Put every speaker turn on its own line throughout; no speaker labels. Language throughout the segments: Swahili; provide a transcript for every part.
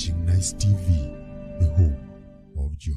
watching Nice TV, the home of joy.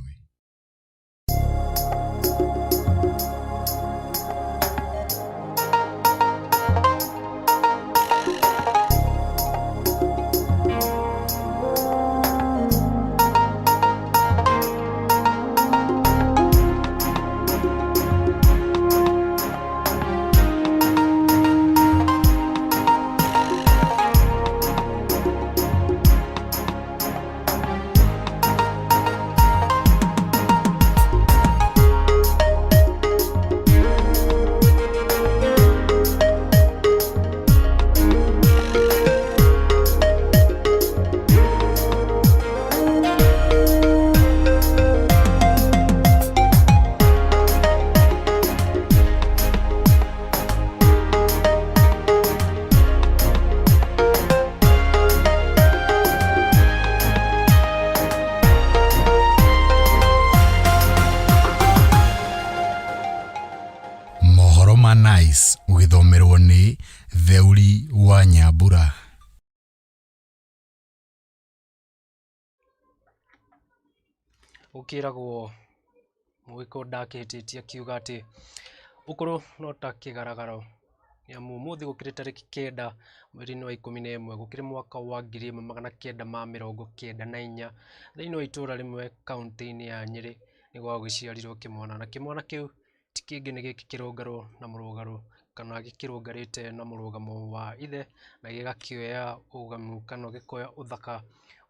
Mohoro ma Nice ugithomerwo ni Theuri wa Nyambura.
Ukiragwo mwiko ndakihititie kiuga ati ukuru no ta kigaragaro nyamu muthi gukiri tariki 9 mweri-ini wa 11 gukiri mwaka wa 1994 thiini wa itura rimwe kaunti-ini ya Nyeri ni gwagwiciarirwo kimwana na kimwana kiu tikingi ni giki kirungarwo na murugaro kana gikirungarite na murugamo wa ithe na gigakioya ugamu kana gikoya uthaka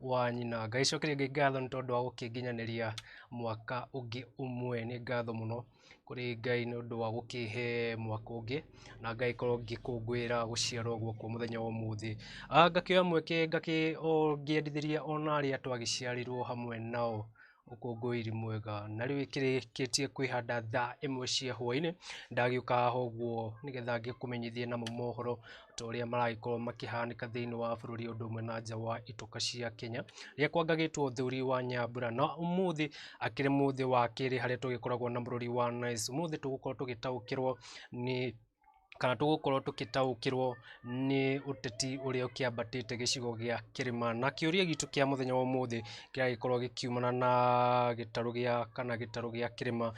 wa nyina. Ngaicokeria ngatho ni tondu wa gukinginyaniria mwaka ungi umwe. Ni ngatho muno kuri Ngai ni undu wa gukihe mwaka ungi na ngaikorwo ngikungwira guciarwo gwakwa muthenya wa umuthi. Ngakioya mweke ngiendithiria ona aria twagiciarirwo hamwe nao ukungwiri mwega na riu ikirikitie kwihanda thaa 1 cia hwaini ndagiuka haha uguo nigetha ngikumenyithie na mohoro toria maragikorwo makihanika thiini wa bururi undu umwe na nja wa ituka cia Kenya ria kwangagitwo Theuri wa Nyambura na umuthi akiri muthi wa kiri haria tugikoragwo na bururi wa Nice. Umuthi tugukorwo tugitaukirwo ni kana tugukorwo tukitaukirwo ni uteti uria ukiambatite gicigo gia Kirima na kiuria gitu kia muthenya wa umuthi kiragikorwo gikiumana na gitaru gia Kirima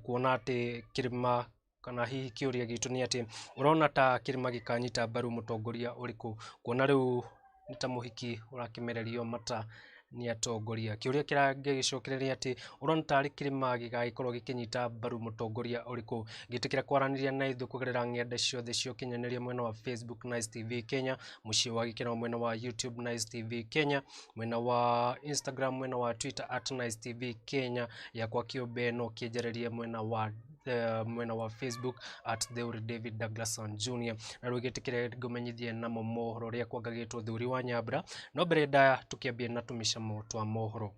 kuona ati Kirima kana hihi kiuria gitu ni ati urona ta Kirima gikanyita mbaru mutongoria uriku kuona riu ni ta muhiki urakimererio mata ni atongoria. Kiuria kiragicokereria ati urona tari Kirima gigagikorwo gikinyita mbaru mutongoria uriku gitikira kwaraniria na ithu kugerera ng'enda ciothe cio kinyaniria mwena wa Facebook Nice TV Kenya, mucio wa gikeno mwena wa YouTube Nice TV Kenya, mwena wa Instagram mwena wa Twitter @Nice TV Kenya, yakwa kiumbe no kienjererie mwena wa Facebook @Theuri David Douglason Jr. na rugitikire ngumenyithie na mohoro ria kwangagitwo Theuri wa Nyambura no mbere nda tukiambia na tumicamo twa mohoro.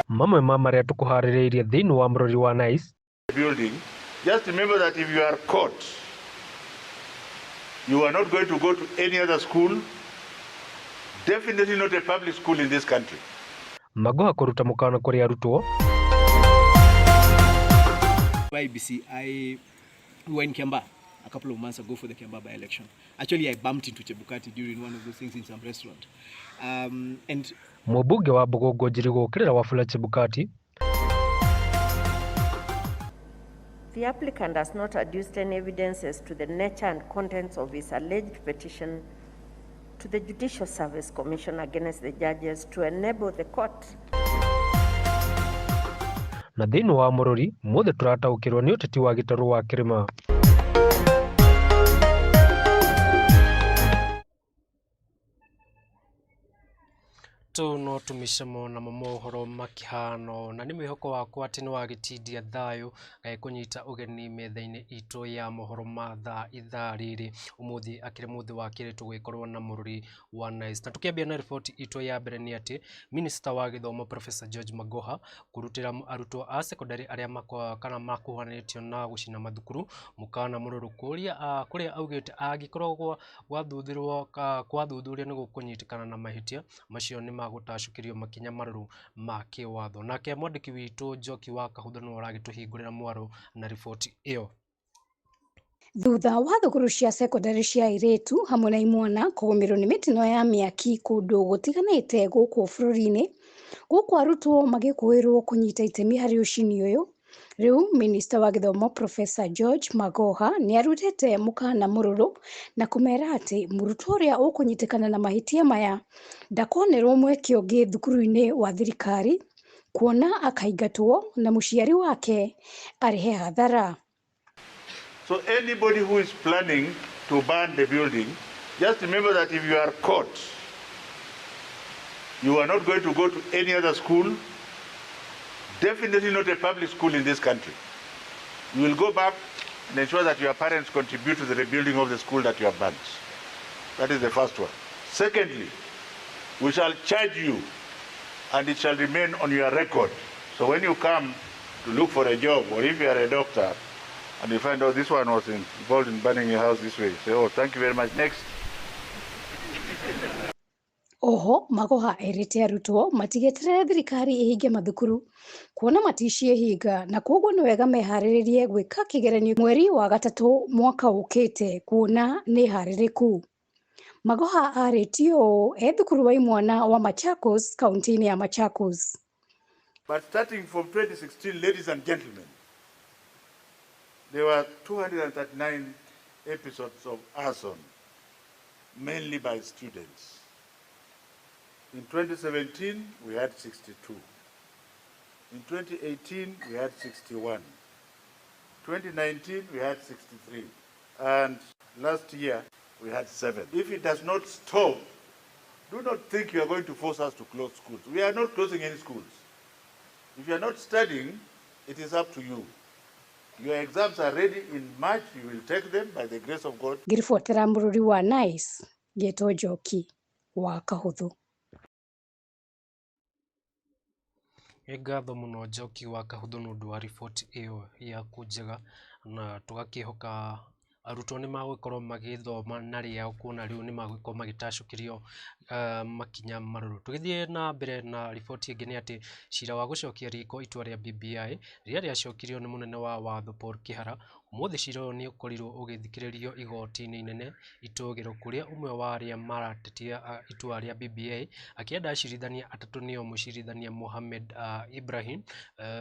Mamwe maria tukuhaririirie thiini wa bururi wa Nice
building. Just remember that if you are caught, you are not going to go to any other school, definitely not a public school in this country.
Magoha kuruta mukana kuri arutwo.
IBC, I went Kiamba a couple of months ago for the Kiamba by-election. Actually, I bumped into Chebukati during one of those things in some restaurant. And
Mubunge wa Bugogo Jirigo Kirira Wafula Chebukati.
The applicant has not adduced any evidences to the nature and contents of his alleged petition to the Judicial Service Commission against the judges to enable the court.
Na thiini wa mururi mothe turataukirwo ni uteti wa gitaru wa Kirima. No tumicamo na mohoro makihano na ni mwihoko wakwa ati ni wagitindia thayo kunyita ugeni metha-ini itu ya mohoro ma thaa riri umuthi akiri muthi wa kiri tugikorwo na mururi wa Nice. Na tukiambia na report itu ya mbere ni ati Minister wa githomo Professor George Magoha kurutira arutwo a secondary aria kana makuhanitio na gucina mathukuru mukana mururu kuria augite agikorwo gwathuthuria ni gukunyitikana na mahitia macio ni magũtacũkĩrio makinya marũrũ ma kĩwatho. Nake mwandĩki witũ Njoki wa Kahũthũ nĩwe ũragĩtũhingũrĩra mwaro na riboti ĩyo.
Thutha wa thukuru cia secondary cia airĩtu hamwe na imwana kũgũmĩrwo nĩ mĩtino ya mĩaki kũndũ gũtiganĩte gũkũ bũrũri-inĩ, gũkũ arutwo magĩkũĩrwo kũnyita itemi harĩ ũcini ũyũ, rĩu minista wa gĩthomo Professor George Magoha nĩ arutĩte mũkana mũrũrũ na kũmera atĩ mũrutwo ũrĩa ũkũnyitĩkana na mahĩtia maya ndakonerwo mweke ũngĩ thukuru-inĩ wa thirikari, kuona akaingatwo na mũciari wake arĩhe hathara.
So anybody who is planning to burn the building, just remember that if you are caught, you are not going to go to any other school, definitely not a public school in this country. You will go back and ensure that your parents contribute to the rebuilding of the school that you have burnt. That is the first one. Secondly, we shall charge you and it shall remain on your record. So when you come to look for a job, or if you are a doctor, and you find out this one was involved in burning your house this way, say, oh, thank you very much, next.
Oho, Magoha erĩte arutwo matigeterere thirikari ĩhinge mathukuru, kuona maticiĩhinga na koguo nĩ wega meharĩrĩrie gwĩka kĩgeranio mweri wa gatatũ mwaka ũkĩte, kuona nĩ harĩrĩku. Magoha arĩtie ũũ thukuru wa imwana wa Machakos, kaunti-inĩ ya Machakos.
But starting from 2016, ladies and gentlemen, there were 239 episodes of arson, mainly by students. In 2017, we had 62. In 2018, we had 61. 2019, we had 63. And last year, we had 7. If it does not stop, do not think you are going to force us to close schools. We are not closing any schools. If you are not studying, it is up to you. Your exams are ready in March. You will take them by the grace of God.
Ngĩribotera mũrũri wa Nice, Gĩtwo Njoki wa Kahũthũ.
Ngatho mũno Njoki wa Kahũthũ nĩ ũndũ wa riboti ĩyo yaku njega, na tũgakĩhoka arutwo nĩ magũkorwo magĩthoma na rĩao, kuona rĩu nĩ magũkorwo magĩtacũkĩrio makinya marũrũ. Tũgĩthiĩ na mbere na riboti ĩngĩ nĩ atĩ cira wa gũcokia riko itua rĩa BBI rĩrĩa rĩacokirio nĩ mũnene wa watho Paul Kĩhara, ũmũthĩ cira ũyũ nĩ ũkorirwo ũgĩthikĩrĩrio igoti-inĩ inene itũgĩro, kũrĩa ũmwe wa arĩa maratetia itua rĩa BBI akĩenda acirithania atatũ nĩo mũcirithania Mohamed Ibrahim,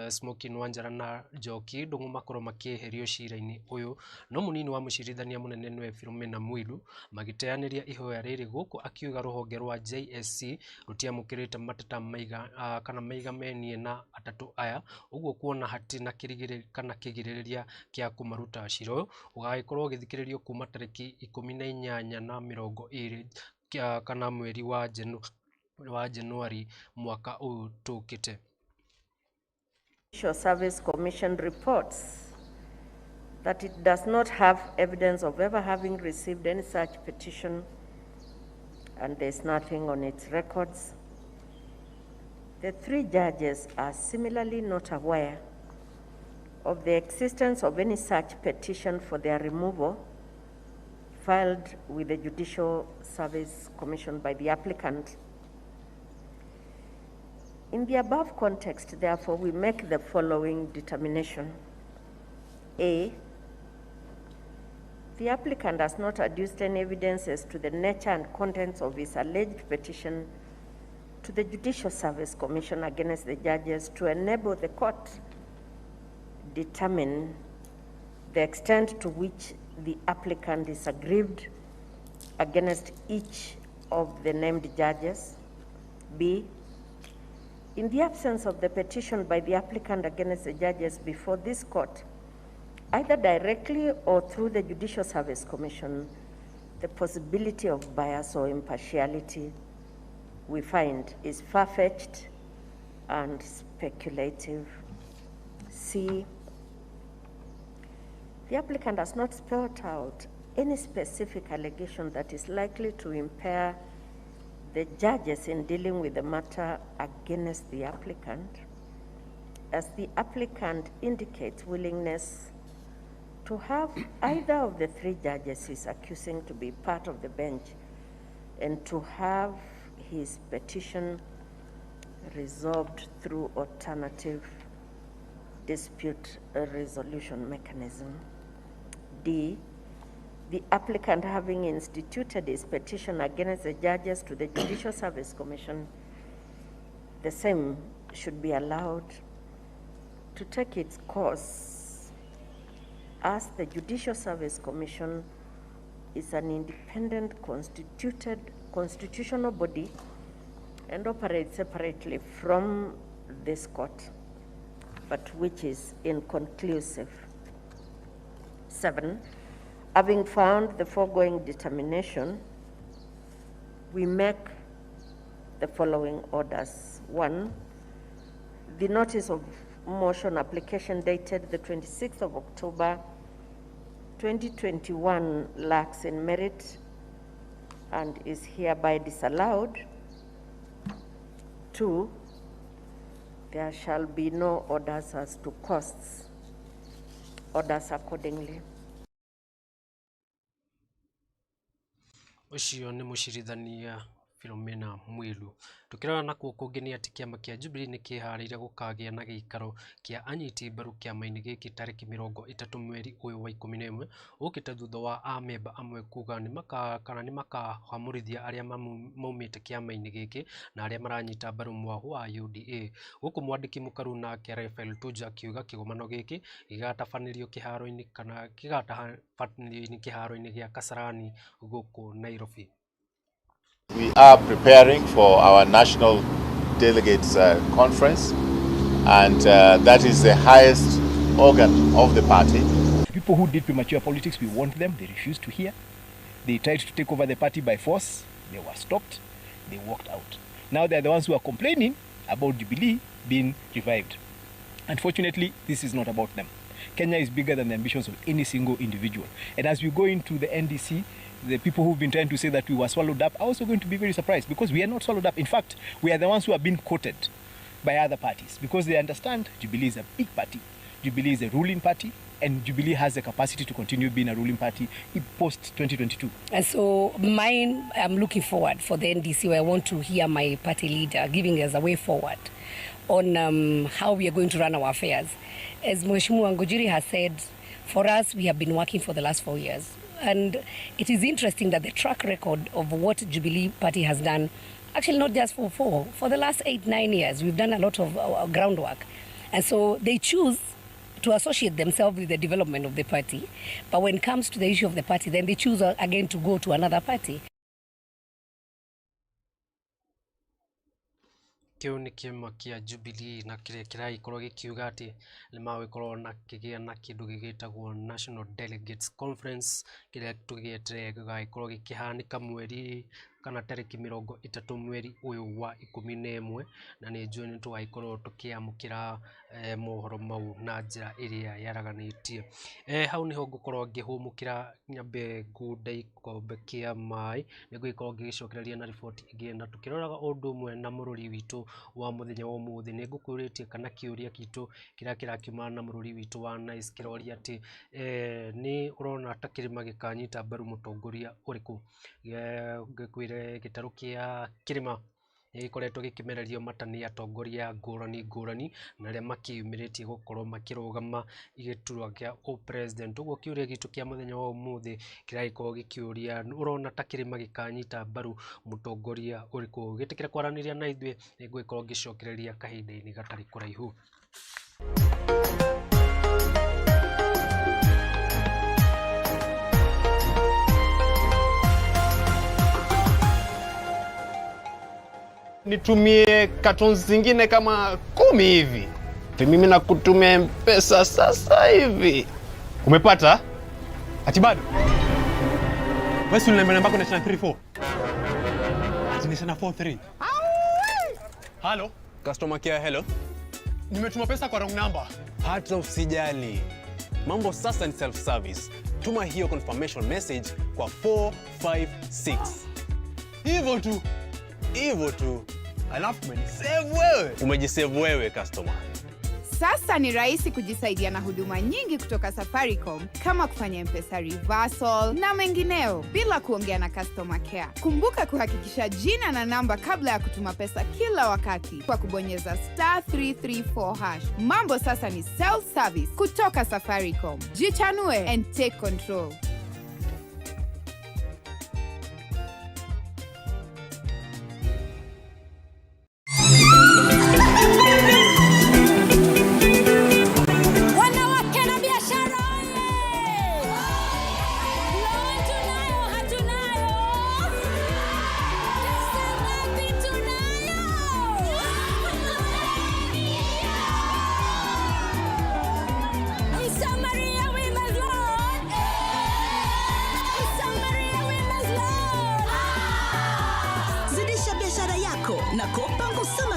Smokin Wanjara na Njoki Ndung'u makorwo makĩeherio cira-inĩ ũyũ, no mũnini wa mũcirithania mũnene nĩwe Philomena Mwilu magĩteanĩria ihoya rĩrĩ, gũkũ akiuga rũhonge rwa JSC rũtiamũkĩrĩte mateta maigamainie na atatũ aya, ũguo kuona hatina kĩgirĩrĩria kĩa kũmaruta. Cira ũyũ ũgagĩkorwo ũgĩthikĩrĩrio kuma tarĩki 18 na 20 kana mweri wa Januari mwaka ũyũ tũkĩte.
Judicial Service Commission reports that it does not have evidence of ever having received any such petition, and there's nothing on its records. The 3 judges are similarly not aware of the existence of any such petition for their removal filed with the Judicial Service Commission by the applicant. In the above context, therefore, we make the following determination. A, the applicant has not adduced any evidences to the nature and contents of his alleged petition to the Judicial Service Commission against the judges to enable the court determine the extent to which the applicant is aggrieved against each of the named judges. B, in the absence of the petition by the applicant against the judges before this court, either directly or through the Judicial Service Commission, the possibility of bias or impartiality we find is far-fetched and speculative. C, the applicant has not spelled out any specific allegation that is likely to impair the judges in dealing with the matter against the applicant, as the applicant indicates willingness to have either of the 3 judges he's accusing to be part of the bench and to have his petition resolved through alternative dispute resolution mechanism. D, the applicant having instituted his petition against the judges to the Judicial Service Commission, the same should be allowed to take its course, as the Judicial Service Commission is an independent constitutional body and operates separately from this court, but which is inconclusive. 7, having found the foregoing determination, we make the following orders. 1, the notice of motion application dated the 26th of October 2021 lacks in merit and is hereby disallowed. 2, there shall be no orders as to costs. Orders accordingly.
Ucio nĩ mũcirithania Philomena Mwilu. Tukirora nakuo kũngĩ nĩ atĩ kĩama kĩa Jubilee nĩ kĩharĩirie gũkagĩa na gĩikaro kĩa anyiti mbaru kĩama-inĩ gĩkĩ tarĩki 30 mweri ũyũ wa 11, ũkĩte thutha wa amemba amwe kuga nĩ makahamũrithia arĩa maumĩte kĩama-inĩ gĩkĩ na arĩa maranyita mbaru mwahu wa UDA. Gũkũ mwandĩki mũkaru nake Rafael Tuju akiuga kĩgomano gĩkĩ gĩgatabanĩrio kĩharo-inĩ gĩa Kasarani gũkũ Nairobi.
We are preparing for our national delegates conference, and that is the highest organ of the party.
People who did premature politics, we warned them, they refused to hear. They tried to take over the party by force, they were stopped, they walked out. Now they're the ones who are complaining about Jubilee being revived. Unfortunately, this is not about them. Kenya is bigger than the ambitions of any single individual. And as we go into the NDC, the people who've been trying to say that we were swallowed up are also going to be very surprised, because we are not swallowed up. In fact, we are the ones who have been quoted by other parties, because they understand Jubilee is a big party. Jubilee is a ruling party, and Jubilee has the capacity to continue being a ruling party post-2022.
And so I'm looking forward for the NDC, where I want to hear my party leader giving us a way forward on how we are going to run our affairs. As Mheshimiwa Ngujiri has said, for us, we have been working for the last 4 years. And it is interesting that the track record of what Jubilee Party has done, actually not just for the last 8-9 years, we've done a lot of groundwork. And so they choose to associate themselves with the development of the party. But when it comes to the issue of the party, then they choose again to go to another party.
Kĩu nĩ kĩama kĩa Jubilee na kĩrĩa kĩragĩkorwo gĩkiuga atĩ nĩ magũkorwo na kĩgĩa na kĩndũ gĩgĩtagwo National Delegates Conference, kĩrĩa tũgĩetereire gĩgagĩkorwo gĩkĩhanĩka mweri kana tarĩki 30 mweri ũyũ wa 11, na nĩ njũĩ nĩ tũgagĩkorwo tũkĩamũkĩra mohoro mau na njĩra ĩrĩa yaraganĩtie. Hau nĩho ngũkorwo ngĩhũmũkĩra nyambe ngunda ikombe kĩa maĩ, nĩngũgĩkorwo ngĩgĩcokereria na riboti ĩngĩ, na tũkĩroraga ũndũ ũmwe na mũrũri witũ wa mũthenya wa ũmũthĩ. Nĩ ngũkũrĩtie kana kĩũria gitũ kĩrĩa kĩrakiuma na mũrũri witũ wa Nice kĩroria atĩ nĩ ũrona ta kĩrĩma gĩkanyita mbaru mũtongoria ũrĩkũ. Ngĩkwĩre gĩtarũ kĩa kĩrĩma gĩkoretwo gĩkĩmererio mata nĩ atongoria ngũrani na arĩa makĩyumĩrĩtie gũkorwo makĩrũgama igĩturwa kĩa president. Ũguo kĩũria gitũ kĩa mũthenya wa ũmũthĩ kĩragĩkorwo gĩkĩũria, ũrona ta kĩrĩma gĩkanyita mbaru mũtongoria ũrĩkũ? Gĩtĩkĩra kwaranĩria na ithuĩ, nĩ ngũgĩkorwo ngĩcokereria kahinda-inĩ gatarĩ kũraihu.
Nitumie cartons zingine kama 10 hivi. Mimi nakutumia M-Pesa sasa hivi. Umepata? Ati bado? Wewe si unaniambia namba yako ni 34. Ati ni 43. Hello, customer care, hello. Nimetuma pesa kwa wrong number. Hata usijali. Mambo sasa ni self service. Tuma hiyo confirmation message kwa 456. Hivyo tu. Alafu umejisave wewe. Umejisave wewe customer.
Sasa ni rahisi kujisaidia na huduma nyingi kutoka Safaricom kama kufanya M-Pesa reversal na mengineo bila kuongea na customer care. Kumbuka kuhakikisha jina na namba kabla ya kutuma pesa kila wakati kwa kubonyeza *334#. Mambo sasa ni self-service kutoka Safaricom. Jichanue and take control.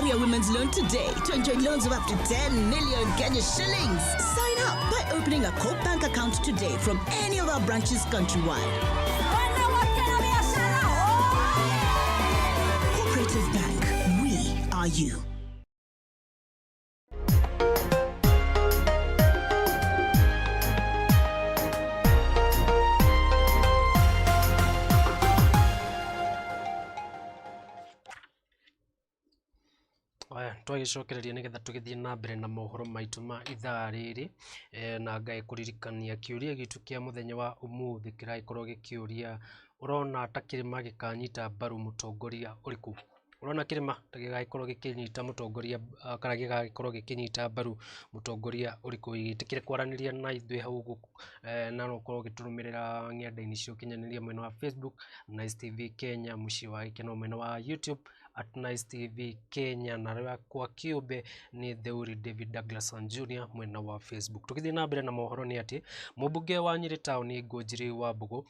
Women's Loan today to enjoy loans of up to 10 million Kenya shillings. Sign up by opening a Coop Bank account today from any of our branches countrywide. Cooperative Bank, we are you.
Twagicokereria nigetha tugithie na mbere na mohoro maitu ma ithaa riri na ngai kuririkania kiuria gitu kia muthenya wa umuthi kiraikorwo gikiuria urona ta kirima gikanyita mbaru mutongoria uriku. Urona kirima ta gigaikorwo gikinyita mutongoria kana gigaikorwo gikinyita mbaru mutongoria uriku igitikire kwaraniria na ithui hau na no korwo giturumirira ng'enda-ini cia ukinyaniria mwena wa Facebook Nice TV Kenya, muci wa ikeno mwena wa YouTube @Nice TV Kenya, na rwa kwa kiumbe ni Theuri David Douglas Jr mwena wa Facebook. Tukithii na mbere na mohoro ni ati mubunge wa Nyeri Town Ngũnjiri wa Mbugu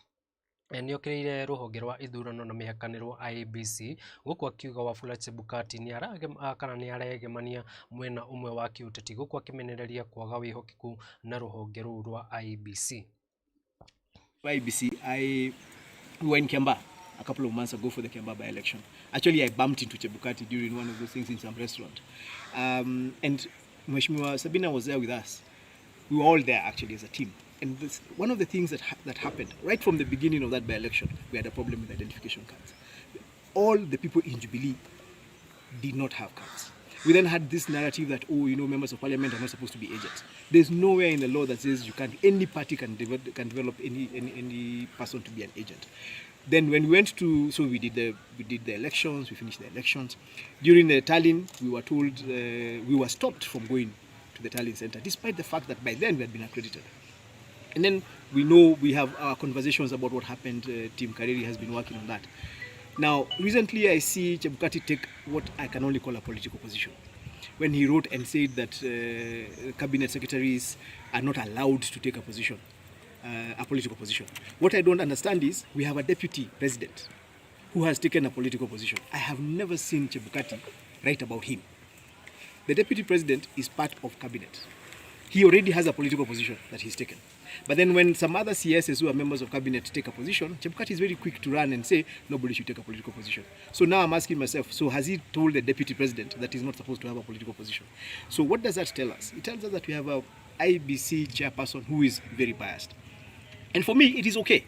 niokireire ruhonge rwa ithurano na mihakanirwo IEBC guku akiuga Wafula Chebukati ni aregemania mwena umwe wa kiuteti guku akimenereria kwaga wihokeku na ruhonge ruu rwa IEBC.
We were in Kiambaa a couple of months ago for the Kiambaa by-election. Actually, I bumped into Chebukati during one of those things in some restaurant. And Mheshimiwa Sabina was there with us. We were all there actually as a team. And one of the things that happened right from the beginning of that by-election, we had a problem with identification cards. All the people in Jubilee did not have cards. We then had this narrative that, members of parliament are not supposed to be agents. There's nowhere in the law that says any party can develop any person to be an agent. Then when we went to, we did the elections, we finished the elections. During the Tallinn, we were told, we were stopped from going to the Tallinn Center, despite the fact that by then we had been accredited. And then we have our conversations about what happened. Team Kareri has been working on that. Now, recently I see Chebukati take what I can only call a political position. When he wrote and said that cabinet secretaries are not allowed to take a position, a political position. What I don't understand is we have a deputy president who has taken a political position. I have never seen Chebukati write about him. The deputy president is part of cabinet. He already has a political position that he's taken. But then when some other CSs who are members of cabinet take a position, Chebukati is very quick to run and say, nobody should take a political position. So now I'm asking myself, so has he told the deputy president that he's not supposed to have a political position? So what does that tell us? It tells us that we have a IBC chairperson who is very biased. And for me, it is okay.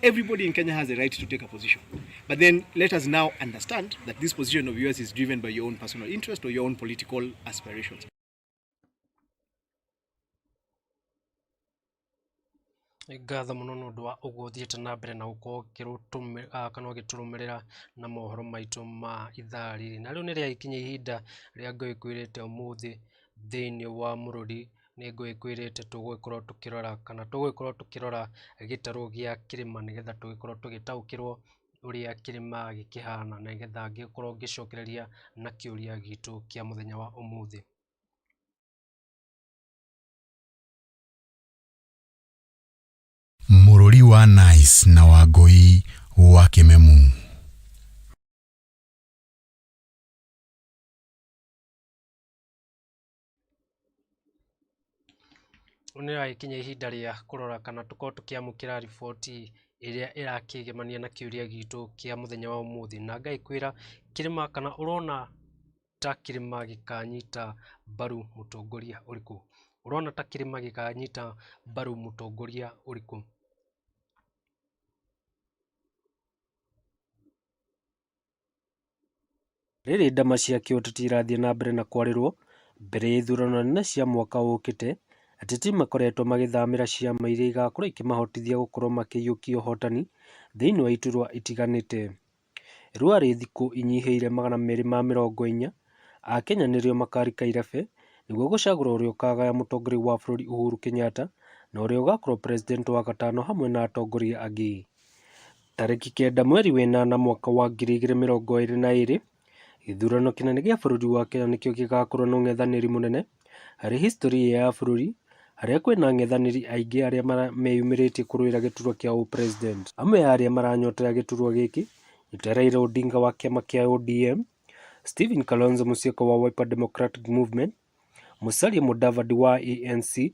Everybody in Kenya has a right to take a position. But then let us now understand that this position of yours is driven by your own personal interest or your own political aspirations.
Ngatho muno nĩ ũndũ wa ũguo ũthiĩte na mbere na gũkorwo kana ũgĩtũrũmĩrĩra na mohoro maitũ ma ithaa rĩrĩ. Na rĩu nĩ rĩakinya ihinda rĩa ngũĩkwĩrĩte ũmũthĩ thĩinĩ wa mũrũri nĩ ngũĩkwĩrĩte tũgũgĩkorwo tũkĩrora kana tũgũgĩkorwo tũkĩrora gĩtarũ gĩa kĩrĩma nĩgetha tũgĩkorwo tũgĩtaũkĩrwo ũrĩa kĩrĩma gĩkĩhana na nĩgetha ngĩkorwo ngĩcokereria na kĩũria gitũ kĩa mũthenya wa ũmũthĩ.
Mũrũri wa Nice na Wangũi wa Kĩmemu.
Nĩ rĩakinya ihinda rĩa kũrora kana tũkorwo tũkĩamũkĩra riboti ĩrĩa ĩrakĩgemania na kĩũria gitũ kĩa mũthenya wa ũmũthĩ, na ngaikwĩra kĩrĩma kana ũrona ta kĩrĩma gĩkanyita mbaru mũtongoria ũrĩkũ? Ũrona ta kĩrĩma gĩkanyita mbaru mũtongoria ũrĩkũ? Rĩrĩ ndama cia kĩũteti irathiĩ na mbere na kwarĩrwo mbere ya ithurano nene cia mwaka ũkĩte, ateti makoretwo magĩthamĩra ciama iria igakorwo ikĩmahotithia gũkorwo makĩiyũkia ũhotani thĩinĩ wa iturwa itiganĩte. Rĩu thikũ inyihĩire 240 Akenya nĩrĩo makarika irebe nĩguo gũcagũra ũrĩa ũkagaya mũtongoria wa bũrũri Uhuru Kenyatta na ũrĩa ũgakorwo president wa gatano hamwe na atongoria angĩ. Tarĩki 9 mweri wa 8 mwaka wa 2022 gĩthurano kĩnene gĩa bũrũri wa Kenya nĩkĩo gĩgakorwo na ũng'ethanĩri mũnene harĩ history ya bũrũri, harĩa kwĩna ang'ethanĩri aingĩ arĩa meyumĩrĩtie kũrũĩra gĩturwa kĩa president. Amwe ya arĩa maranyotera gĩturwa gĩkĩ nĩ Raila Odinga wa kĩama kĩa ODM, Stephen Kalonzo Musyoka wa Wiper Democratic Movement, Musalia Mudavadi wa ANC,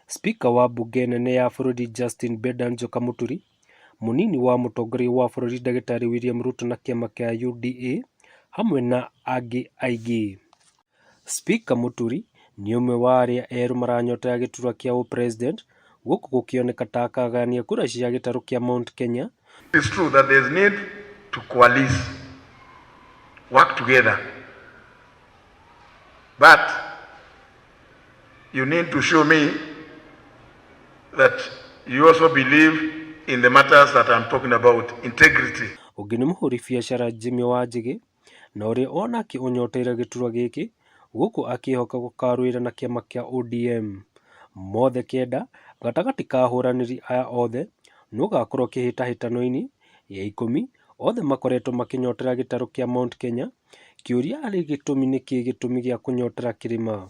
Speaker wa bunge nene ya bũrũri Justin Bedan Njoka Muturi, mũnini wa mũtongoria wa bũrũri Ndagĩtarĩ William Ruto na kĩama kĩa UDA, hamwe na angĩ aingĩ. Speaker Muturi nĩ ũmwe wa arĩa erũ maranyotera gĩturwa kĩa president, gũkũ gũkĩoneka ta akagania kura cia gĩtarũ kĩa Mount Kenya.
It's true that there's need to coalesce, work together, but you need to show me that you also believe in the matters that I'm talking about, integrity.
Ũngĩ nĩ mũhũri biacara Jimmy Wanjigi na ũrĩa onake ũnyoteire gĩturwa gĩkĩ, gũkũ akĩhoka gũkarũĩra na kĩama kĩa ODM. Mothe kenda gatagatĩ ka ahũranĩri aya othe no gakorwo kĩhĩtahĩtano-inĩ ya 10, othe makoretwo makĩnyotera gĩtarũ kĩa Mount Kenya. Kĩũria arĩ gĩtũmi nĩ kĩĩ gĩtũmi gĩa kũnyotera kĩrĩma?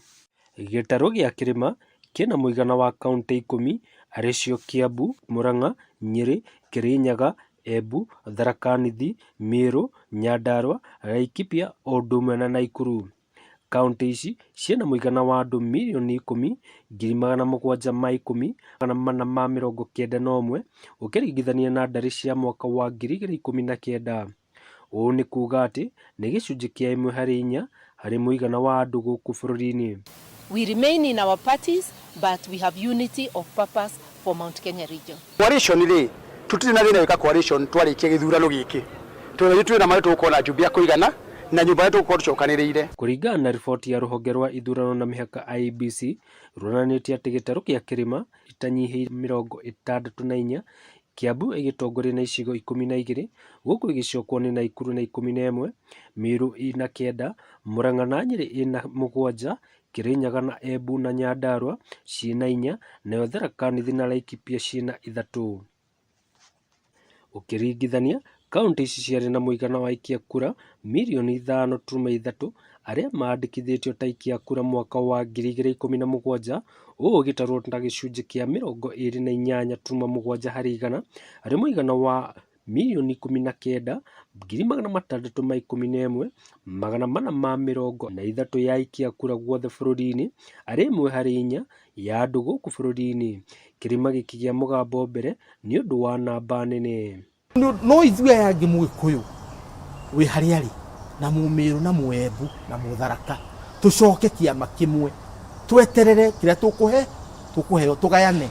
Gĩtarũ gĩa kĩrĩma kĩna mũigana wa kaunti 10 arĩ cio Kiambu, Murang'a, Nyeri, Kirinyaga, Embu, Tharaka Nithi, Meru, Nyandarua, Laikipia, o ũndũ ũmwe na Nakuru. Kaunti ici ciĩna mũigana wa andũ milioni 10,791,491 ũkĩringithania na ndari cia mwaka wa 2019. Ũũ nĩ kuuga atĩ nĩ gĩcunjĩ kĩa 1/4 harĩ mũigana wa andũ gũkũ bũrũri-inĩ.
We remain in our parties, but we have unity of purpose for Mount Kenya region.
Coalition rĩ tutirĩ na thĩna wĩka coalition twarĩkia gĩthurano gĩkĩ. Twĩ na marĩ tũgũkorwo na njumbi ya kũigana na nyũmba yetu gũkorwo tũcokanĩrĩire.
Kũringana na riboti ya rũhonge rwa ithurano na mĩhaka IEBC ruonanĩtie atĩ gĩtarũ kĩa kĩrĩma gĩtanyihĩire 64, Kiambu ĩgĩtongoria na icigo 12, gũkũ ĩgĩcokwo nĩ Nakuru na 11, Meru ina 9, Murang'a na Nyeri ina 7, Kirinyaga na Embu na Nyandarua ciĩna 4, nayo Tharaka Nithi na Laikipia ciĩna 3. Ũkĩringithania, kaunti ici ciarĩ na mũigana wa aikia kura 5.3 arĩa maandĩkithĩtio ta aikia kura mwaka wa 2017, ũũ ũgĩtarwo na gĩcunjĩ kĩa 28.7 harĩ igana harĩ mũigana wa 19,611,430 ya aikia kura guothe bũrũri-inĩ arĩ 1/4 ya andũ gũkũ bũrũri-inĩ. Kĩrĩma gĩkĩ gĩa mũgambo mbere nĩ ũndũ wa namba nene.
No ithuĩ aya angĩ Mũgĩkũyũ wĩ harĩa arĩ na Mũmĩrũ na Mũembu na Mũtharaka tũcoke kĩama kĩmwe tweterere kĩrĩa tũkũheo tũgayane,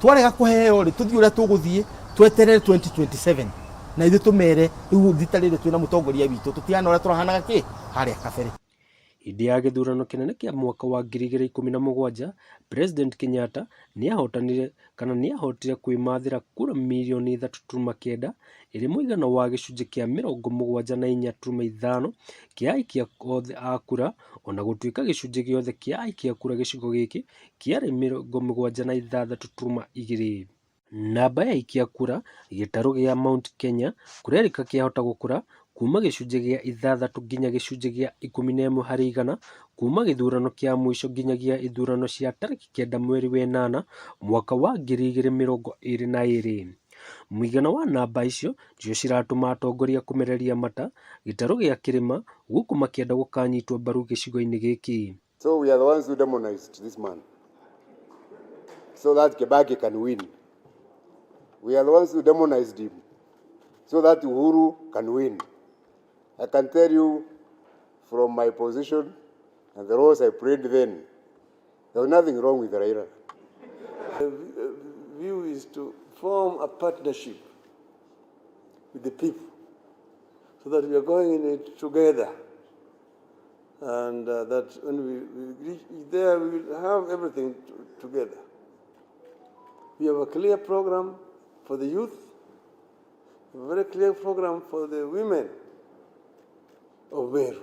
twarega kũheo rĩ tũthiĩ ũrĩa tũgũthiĩ tweterere 2027 na ithuĩ tũmere rĩu thita rĩrĩ twĩna mũtongoria witũ tũtigana ũrĩa tũrahanaga kĩ harĩa kabere.
Hĩndĩ ya gĩthurano kĩnene kĩa mwaka wa 2017, President Kenyatta nĩahotire kwĩmathĩra kura 3.9 ĩrĩ mũigana wa gĩcunjĩ kĩa 74.5 kĩa aikia othe a kura, ona gũtuĩka gĩcunjĩ gĩothe kĩa aikia kura gĩcigo gĩkĩ kĩarĩ 76.2. Namba ya aikia kura gĩtarũ gĩa Mount Kenya kũrerĩka kĩahota gũkũra kuma gĩcunjĩ gĩa 6 nginya gĩcunjĩ gĩa 11 harĩ igana kuma gĩthurano kĩa mũico nginyagia ithurano cia tarĩki 9 mweri wa 8 mwaka wa 2022. Mũigana wa namba icio nĩcio ciratũma atongoria kũmereria mata gĩtarũ gĩa kĩrĩma gũkũ makĩenda gũkanyitwo mbaru gĩcigo-inĩ gĩkĩ.
So we are the ones who demonized this man so that Kibaki can win. We are the ones who demonized him so that Uhuru can win. I can tell you from my position and the roles I played then, there was nothing wrong with Raila.
The view is to form a partnership with the people so that we are going in it together. And that when we reach there, we will have everything together. We have a clear program for the youth, a very clear program for the women of Meru.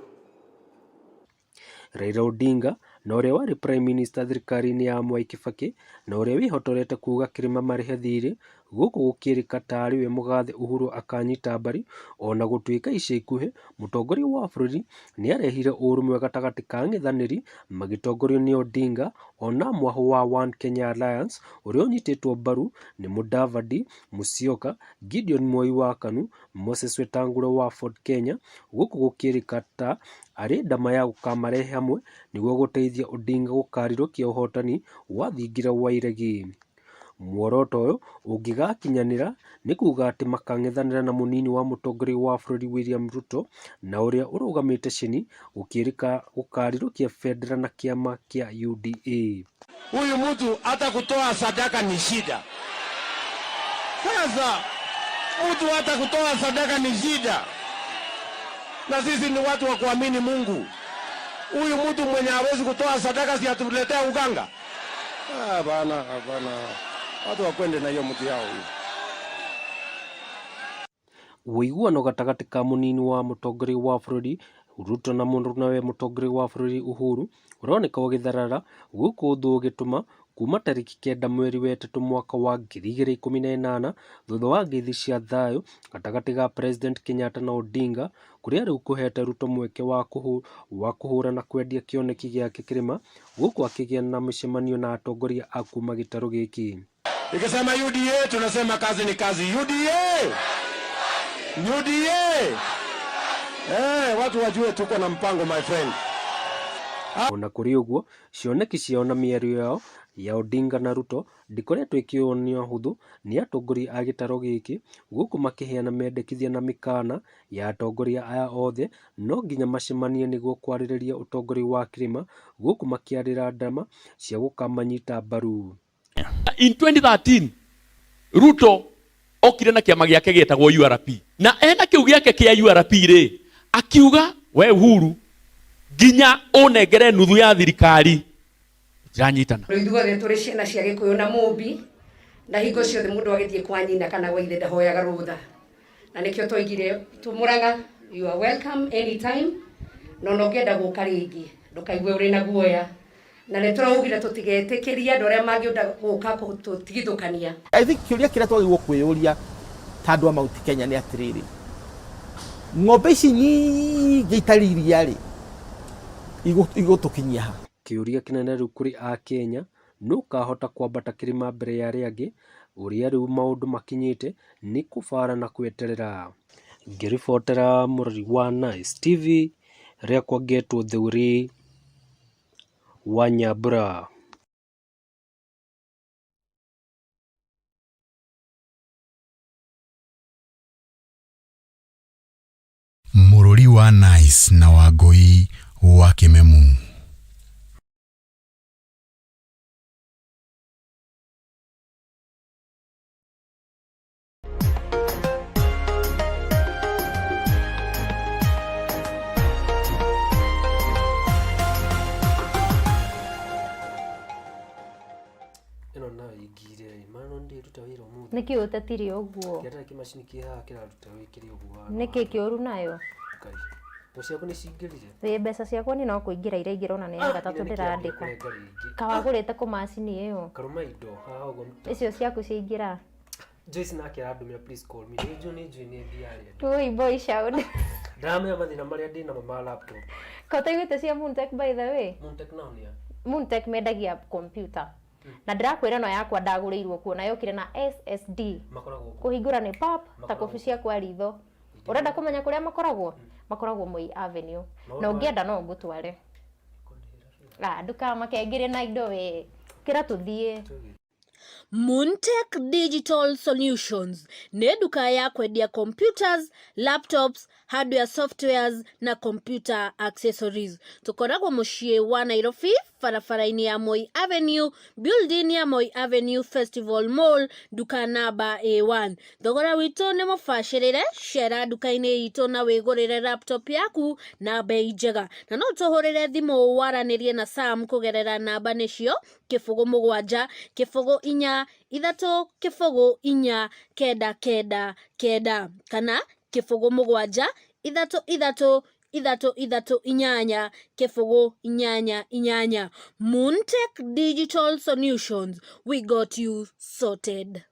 Raila Odinga na ũrĩa warĩ Prime Minister thirikari-inĩ ya Mwai Kibaki na ũrĩa wĩhotorete kuuga kĩrĩma marĩhe thirĩ gũkũ gũkĩrĩka tarĩ we mũgathe Uhuru akanyita mbari ona gũtuĩka ica ikuhĩ mũtongoria wa bũrũri nĩ arehire ũrũmwe gatagatĩ ka ang'ethanĩri magĩtongorio nĩ Odinga ona mwahũ wa One Kenya Alliance ũrĩa ũnyitĩtwo mbaru nĩ Mudavadi, Musyoka, Gideon Moi wa KANU, Moses Wetangula wa Ford Kenya gũkũ gũkĩrĩka ta arĩ ndama ya gũkamarehe hamwe nĩguo gũteithia Odinga gũkarirũkia ũhotani wa thingira wa iregi. Muoroto ũyũ ũngĩgakinyanĩra nĩ kuuga atĩ makang'ethanĩra na mũnini wa mũtongoria wa bũrũri William Ruto na ũrĩa ũrũgamĩte chini gũkĩrĩka gũkarirũkia bendera na kĩama kĩa UDA.
Huyu mtu hata kutoa sadaka ni shida. Sasa mtu hata kutoa sadaka ni shida. Na sisi ni watu wa kuamini Mungu. Huyu mtu mwenye hawezi kutoa sadaka si atuletea uganga? Hapana. Watu wakwende na hiyo mtu yao hiyo.
Ũiguano gatagatĩ ka mũnini wa mũtongoria wa bũrũri Ruto na mũrũnawe mũtongoria wa bũrũri Uhuru ũroneka ũgĩtharara gũkũ thũ ũgĩtũma kuma tariki 9 mweri wa 3 mwaka wa 2018 thutha wa ngeithi cia thayũ gatagatĩ ga President Kenyatta na Odinga kũrĩa rĩu kũhete Ruto mweke wa kũhũra na kwendia kĩoneki gĩake kĩrĩma gũkũ akĩgĩa na mĩcemanio na atongoria a kuma gĩtarũ gĩkĩ.
Ikisema UDA tunasema kazi ni kazi. UDA! Watu wajue tuko na mpango my friend.
Ona kũrĩ ũguo cioneki ciao na mĩario yao ya Odinga na Ruto ndikoretwo ĩkĩonio hũthũ nĩ atongoria a gĩtarũ gĩkĩ gũkũ makĩheana mendekithia na mĩkana ya atongoria aya othe no nginya macemanie nĩguo kwarĩrĩria ũtongoria wa kĩrĩma gũkũ makĩarĩra ndama cia gũkamanyita mbaru.
In 2013 Ruto okire na kĩama gĩake gĩetagwo URP na ena kĩu gĩake kĩa URP rĩ akiuga we Uhuru nginya ũnengere nuthu ya thirikari iranyitana.
Ithuothe tũrĩ ciana cia Gĩkũyũ na Mũmbi na hingo ciothe mũndũ agĩthiĩ kwa nyina kana gwa ithe ndahoyaga rũtha na nĩkĩo twaigire Mũrang'a you are welcome anytime no ũngĩenda gũka rĩngĩ ndũkaigue ũrĩ na guoya na nĩ tũraugire tũtigetĩkĩria andũ arĩa mangĩenda gũka gũtigithũkania.
I think kĩũria kĩrĩa twagĩrĩirwo kwĩyũria ta andũ a Mount Kenya nĩ atĩrĩrĩ, ng'ombe ici nyingĩ itarĩ iria rĩ igũtũkinyia ha?
Kĩũria kĩnene rĩu kũrĩ a Kenya nũ ũkahota kwambata kĩrĩma mbere ya arĩa angĩ ũrĩa rĩu maũndũ makinyĩte nĩ kũbara na kweterera. Ngĩribotera mũrori wa Nice TV rĩakwa ngetwo Theuri wa Nyambura.
Mũrori wa Nice na Wangũi wa Kĩmemu.
Niki utatiri oguo
Geta kimashini kiha kiraruta wikiri oguo
niki kiuru nayo
kai Mbeca ciaku nĩ cingĩrire?
Mbeca ciakwa nĩ no kũingĩra iraingĩra ona nĩ gatatũ ndĩrandĩka kawagũrĩte kũ macini ĩyo
karuma indo haha ũguo
icio ciaku ciaingĩra
Joyce nake arandũmĩra please call me nĩ njui ndiarĩ
Ui boy shout
ndamenya mathĩna marĩa ndĩnamo ma laptop
Kotaigwĩte cia Moontech by the way
Moontech nao nĩa
Moontech mendagia computer na ndĩrakwĩra no yakwa ndagũrĩirwo kuona yokire na SSD kũhingũra nĩ pop ta kobi cia kwa ritho ũrenda kũmenya kũrĩa makoragwo Moi Avenue na ũngĩenda no ngũtware nduka makengire na indo we kĩra tũthiĩ
Moontech Digital Solutions nĩ nduka ya kwendia computers, laptops, hardware, softwares na computer accessories. Tukoragwo muciĩ wa Nairobi, barabara-inĩ ya Moi Avenue, building ya Moi Avenue Festival Mall, duka namba A1. Thogora witũ nĩ mũbacĩrĩre, cera duka-inĩ itũ na wĩgũrĩre laptop yaku na bei njega. Na no tũhũrĩre thimũ waranĩrie na Sam kũgerera namba nĩcio 07 4 4 3 4 9 9 kana 07 3 3 8 Moontech Digital Solutions, we got you sorted.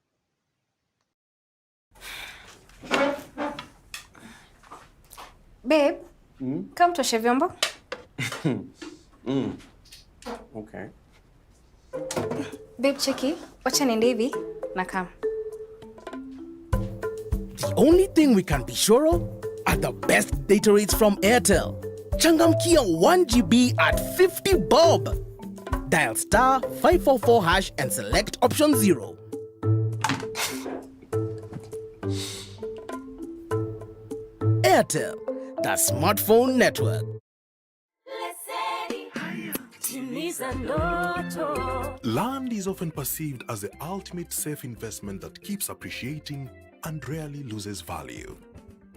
Babe, come tuoshe vyombo.
Okay.
Babe, cheki, wacha niende hivi na come.
The only thing we can be sure of are the best data rates from Airtel. Changamkia 1 GB at 50 bob. Dial star 544 hash and select option 0. Airtel, the smartphone network.
Land is often perceived as the ultimate safe investment that keeps appreciating and rarely loses value.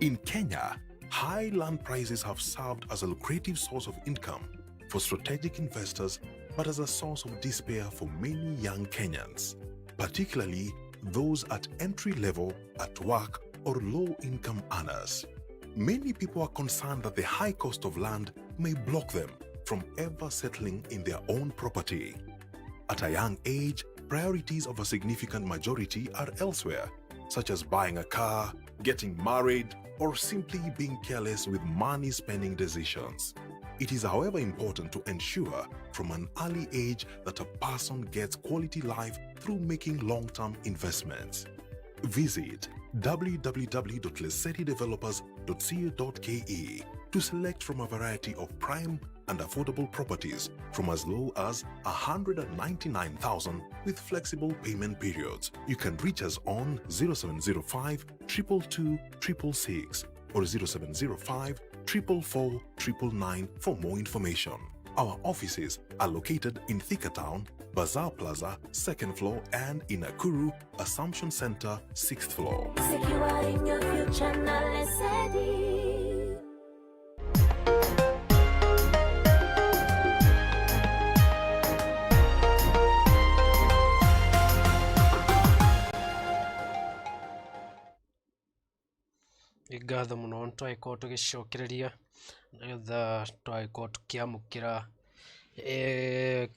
In Kenya, high land prices have served as a lucrative source of income for strategic investors, but as a source of despair for many young Kenyans, particularly those at entry level, at work, or low-income earners. Many people are concerned that the high cost of land may block them from ever settling in their own property. At a young age, priorities of a significant majority are elsewhere, such as buying a car, getting married, or simply being careless with money spending decisions. It is, however, important to ensure from an early age that a person gets quality life through making long-term investments. Visit www.lesedidevelopers.co.ke to select from a variety of prime and affordable properties from as low as 199,000 with flexible payment periods. You can reach us on 0705 222 666 or 0705 444 999 for more information. Our offices are located in Thika Town, Bazaar Plaza, 2nd floor, and in Nakuru, Assumption Center, 6th floor.
Securing your future na Lesedi.
Ngatho muno twaikorwo tugicokereria nigetha twaikorwo tukiamukira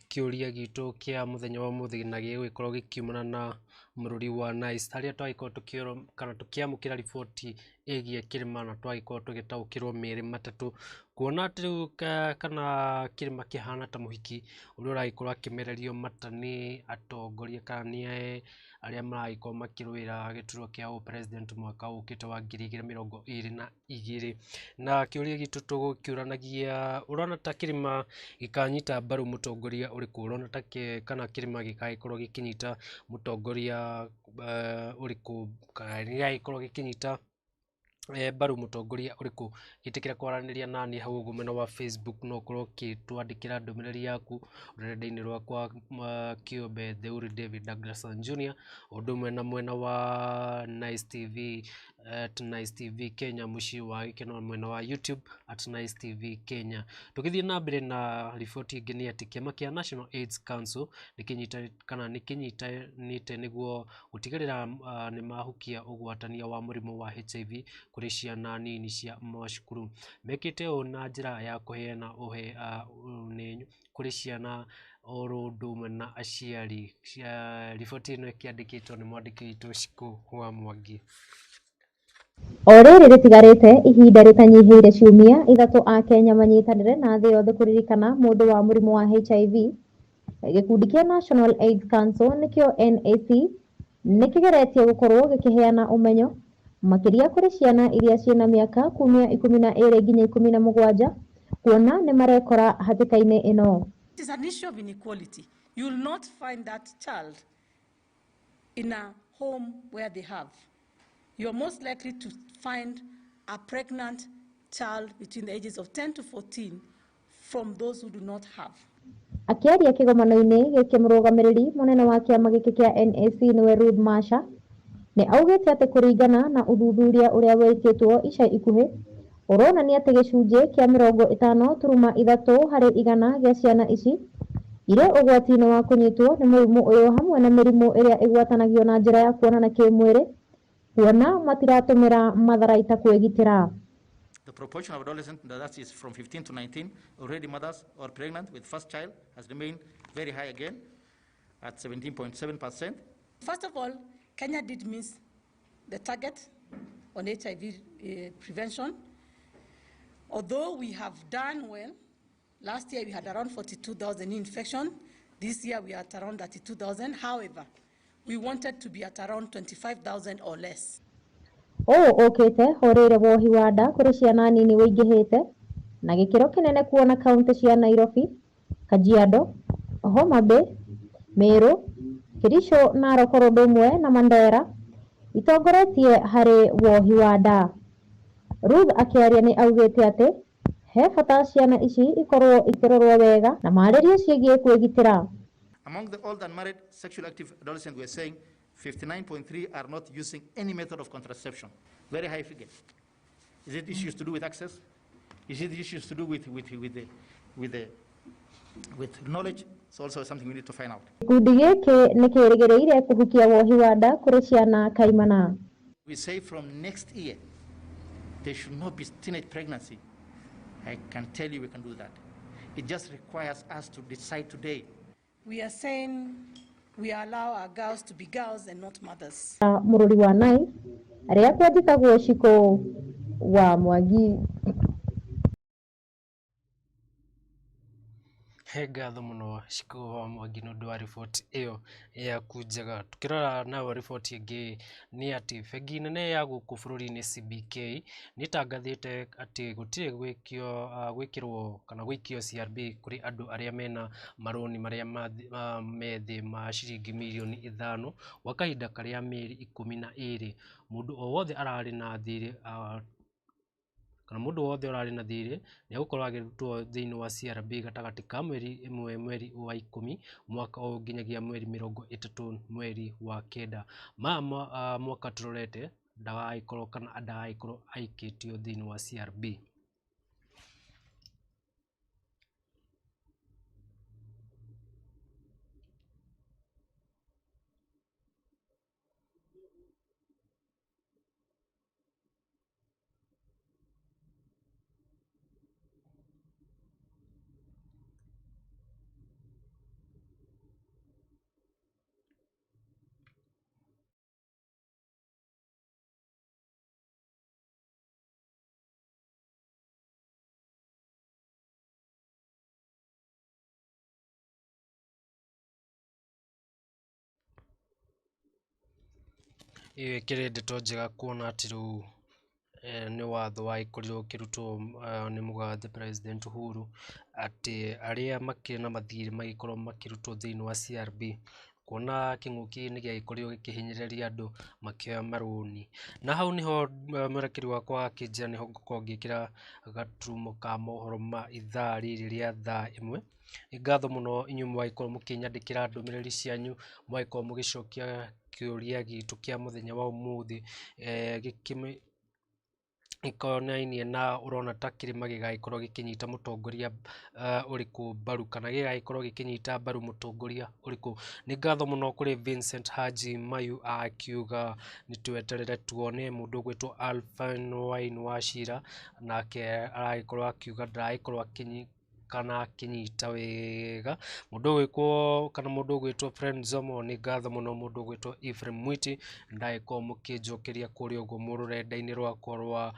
kiuria gitu kia muthenya wa muthi na gigwikorwo gikiumana na mururi wa NICE haria twaikorwo tukioro kana tukiamukira riboti igie kirima na twaikorwo tugitaukirwo meri matatu kuona ati kana kirima kihana ta muhiki uria uraikorwo akimererio matani atongoria kana ni aria maraikorwo makirwira gituro kia president mwaka ukite wa 2022 na kiuria gitu tugukiuranagia urona ta kirima gikanyita mbaru mutongoria uriku urona ta kana kirima gikaikorwo gikinyita mutongoria uriku kana gikaikorwo gikinyita mbaru mutongoria uriku gitikira kwaraniria nani hau uguo mwena wa Facebook no korwo kitwandikira ndumiriri yaku rurenda-ini rwakwa kiombe Theuri David Douglas Jr. Udumwe na mwena wa NICE TV at NICE TV Kenya mushi wa gikeno mwena wa YouTube at NICE TV Kenya. Tukithie na mbere na riboti ingi ni ati kiama kia National AIDS Council nikinyita kana nikinyitanite niguo gutigirira ni mahukia ugwatania wa murimu wa HIV kuri ciana nini cia mashukuru. Mekite o na njira ya kuheana unenyu kuri ciana orundu na aciari. Riboti ino ikiandikitwo ni mwandiki witũ Ciku wa Mwangi.
Orĩrĩ rĩtigarĩte ihinda rĩtanyihiire ciumia 3 a Kenya manyitanĩre na thĩ yothe kũririkana mũndũ wa mũrimũ wa HIV. Gĩkundi kĩa National AIDS Council nĩkĩo NAC nĩkĩgeretie gũkorwo gĩkĩheana ũmenyo makĩria kũrĩ ciana iria ciĩna mĩaka kumia 12 nginya 17 kuona nĩ marekora hatĩka-inĩ ĩno.
It is an issue of inequality. You will not find that child
in a home where they have, you're most likely to find a pregnant child between the ages of 10 to 14 from those who do not have.
Akiaria kigomano-ini giki murugamiriri munene wa kiama giki kia NAC niwe Ruth Masha ni augite ati kuringana na uthuthuria uria wikitwo ica ikuhi uronania ati gicunji kia 50.3 hari igana gia ciana ici ire ugwati-ini wa kunyitwo ni murimu uyu hamwe na mirimu iria igwatanagio na njira ya kuonana kimwiri kuona matiratumira matharaita kwigitira.
The proportion of adolescents, that is from 15 to 19, already mothers or pregnant with first child has remained very high again at 17.7%.
First of all, Kenya did miss the target on HIV prevention. Although we have done well, last year we had around 42,000 infections. This year we are at around 32,000. However, we wanted to be at around 25,000 or less.
Okite horire wohi wa nda kuri ciana nini wingihite na gikiro kinene kuona kaunti cia Nairobi, Kajiado, Homa Bay, Meru, Kericho, Narok, Rũmwe na Mandera itongoretie hari wohi wa nda. Ruth akiaria ni augite ati he bata ciana ici ikorwo ikirorwo wega na maririo ciĩgiĩ kwĩgitĩra.
Among the old and married sexually active adolescents, we are saying 59.3 are not using any method of contraception. Very high figure. Is it issues to do with access? Is it issues to do with knowledge? It's also something we need to find out.
Gikundi gĩkĩ nĩ kĩrĩgĩrĩire kũhukia wohi wa nda kũrĩ ciana kaimana.
We say from next year, there should not be teenage pregnancy. I can tell you we can do that. It just requires us to decide today.
We are saying we allow our girls to be girls and not mothers.
Mũrũri wa Nai arĩa kwandĩkagwo Ciko wa Mwangi.
He ngatho muno Ciko wa Mwangi nĩ ũndũ wa riboti ĩyo yaku njega. Tukĩrora nayo riboti ĩngĩ nĩ atĩ bengi nene ya gũkũ bũrũri-inĩ CBK nĩ ĩtangathĩte atĩ gũtirĩ gwĩkĩrwo kana gũikio CRB kũrĩ andũ arĩa mena marũni marĩa me thĩ ma ciringi mirioni 5 gwa kahinda karĩa mĩeri 12. Mũndũ o wothe ararĩ na thirĩ kana mũndũ wothe ũrarĩ na thirĩ nĩ egũkorwo agĩrutwo thĩinĩ wa CRB gatagatĩ ka mweri 1 mweri wa 10 mwaka ũyũ nginyagia mweri 30 mweri wa 9 mwaka tũrorete ndagagĩkorwo kana ndagagĩkorwo aikĩtio thĩinĩ wa CRB. Kĩrĩ ndeto njega kuona atĩ rĩu nĩ watho wa ikorirwo ũkĩrutwo nĩ mũgathe President Uhuru atĩ arĩa makĩrĩ na mathirĩ magĩkorwo makĩrutwo thĩinĩ wa CRB kuona kĩng'ũki nĩ gĩagĩkorirwo gĩkĩhinyĩrĩria andũ makĩoya marũni. Na hau nĩho mwerekeri wakwa wa kĩnjĩra nĩho ngũkorwo ngĩkĩra gaturumo ka mohoro ma ithaa rĩrĩ rĩa thaa ĩmwe. Nĩ ngatho mũno inyuĩ mwagĩkorwo mũkĩnyandĩkĩra ndũmĩrĩri cianyu, mwagĩkorwo mũgĩcokia kĩũria gitũ kĩa mũthenya wa ũmũthĩ gĩkonainie na ũrona ta kĩrĩma gĩgagĩkorwo gĩkĩnyita mũtongoria ũrĩkũ mbaru kana gĩgagĩkorwo gĩkĩnyita mbaru mũtongoria ũrĩkũ. Nĩ ngatho mũno kũrĩ Vincent Haji Mayu akiuga nĩ tweterere tuone mũndũ ũgwĩtwo Alpine Wine Wachira, nake aragĩkorwo akiuga ndaragĩkorwo kana akinyita wega. Mũndũ ũgwĩtwo kana mũndũ ũgwĩtwo Friend Zomo nĩ ngatho mũno. Mũndũ ũgwĩtwo Ephraim Mwiti ndagĩkorwo mũkĩnjokeria kũrĩa ũguo mũrũrenda-inĩ rwakwa rwa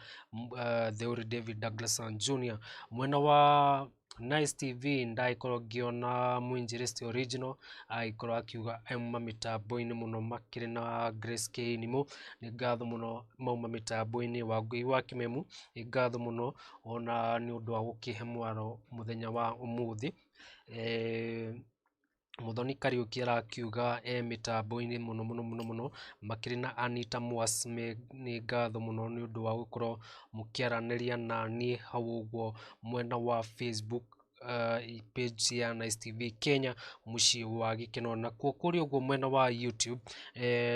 Theuri David Douglas Jr. Mwena wa Nice TV ndagĩkorwo ngĩona Mwinjilisti Original agĩkorwo akiuga auma mĩtambo-inĩ mũno makĩrĩ na Grace Kĩinimo. Nĩ ngatho mũno mauma mĩtambo-inĩ. Wangui wa Kĩmemu nĩ ngatho mũno ona nĩ ũndũ wa gũkĩhe mwaro mũthenya wa ũmũthĩ. Muthoni Kariuki arakiuga mitambo-ini muno makiri na Anita Mwas ni ngatho muno ni undu wa gukorwo mukiaraniria na ni hau uguo mwena wa Facebook page ya Nice TV Kenya muciĩ wa gikeno na kuri uguo mwena wa YouTube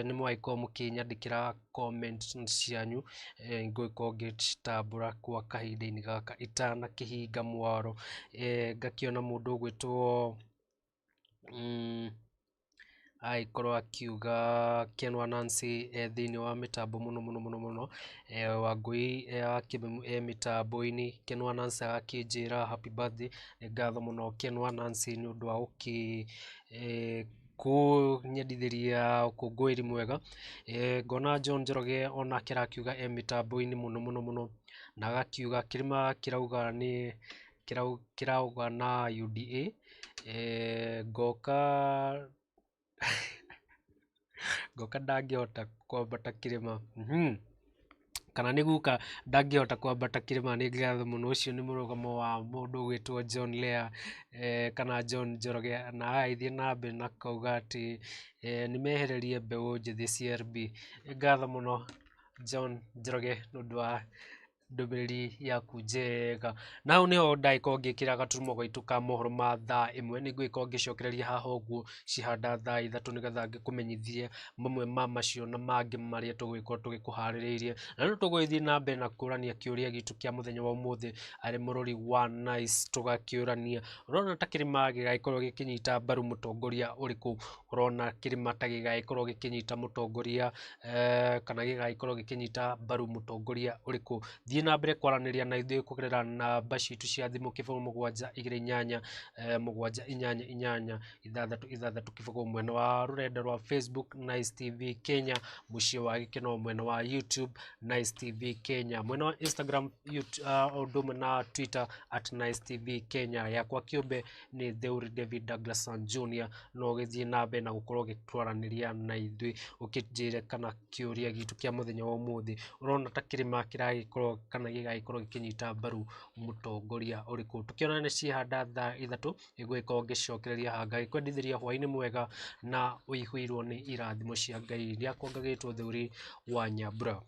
ni mwaiko mukinyandikira comment cianyu ngũikorwo ngĩcitambũra kwa kahinda-inĩ gaka itana kĩhinga mwaro ngakiona mũndũ ũgwĩtwo aikorwo akiuga Kenwa Nancy thĩinĩ wa mĩtambo mũno Wangui mĩtambo-inĩ Kenwa Nancy agakĩnjĩra happy birthday nĩ ngatho mũno Kenwa Nancy nĩ ũndũ wa kunyendithĩria ũkũngũĩri mwega ngona John Njoroge onake arakiuga mĩtambo-inĩ mũno na agakiuga kĩrĩma kĩrauga na UDA ngoka ndangĩhota kwambata kĩrĩma kana nĩ guka ndangĩhota kwambata kĩrĩma nĩ ngatho mũno ũcio nĩ mũrũgamo wa mũndũ ũgwĩtwo John Lea kana John Njoroge na agagĩthiĩ na mbere na kauga atĩ nĩmehererie mbeũ njĩthĩ CRB ngatho mũno John Njoroge nĩ ũndũ wa ndũmĩrĩri yaku njega na hau nĩho ndagĩkorwo ngĩkĩra gaturumo gaitũ ka mohoro ma thaa ĩmwe nĩ ngũgĩkorwo ngĩcokereria haha ũguo cihanda thaa ithatũ nĩgetha ngĩkũmenyithie mamwe ma macio na mangĩ marĩa tũgũgĩkorwo tũgĩkũharĩrĩirie na rĩu tũgũgĩthiĩ na mbere na kũũrania kĩũria gitũ kĩa mũthenya wa ũmũthĩ arĩ mũrori wa Nice tũgakĩũrania ũrona ta kĩrĩma gĩgagĩkorwo gĩkĩnyita mbaru mũtongoria ũrĩkũ ũrona kĩrĩma ta gĩgagĩkorwo gĩkĩnyita mũtongoria kana gĩgagĩkorwo gĩkĩnyita mbaru mũtongoria ũrĩkũ thiĩ na mbere kwaranĩria na ithuĩ kũgerera namba citũ cia thimũ 0728 788 666 mwena wa rũrenda rwa Facebook Nice TV Kenya muciĩ wa gĩkeno mwena wa YouTube Nice TV Kenya mwena wa Instagram ũndũ ũmwe na Twitter @Nice TV Kenya yakwa kĩũmbe nĩ Theuri David Douglas Jr no gĩthiĩ na mbere na gũkorwo gĩtwaranĩria na ithuĩ ũkĩnjĩre kana kĩũria gitũ kĩa mũthenya wa ũmũthĩ ũrona ta kĩrĩma kĩragĩkorwo kana gĩgagĩkorwo gĩkĩnyita mbaru mũtongoria ũrĩkũ tũkĩona nĩ cihanda thaa ithatũ nĩngũgĩkorwo ngĩcokereria haha ngagĩkwendithĩria hwaĩ-inĩ mwega na ũihũirwo nĩ irathimo cia Ngai rĩakwa ngagĩtwo Theuri wa Nyambura.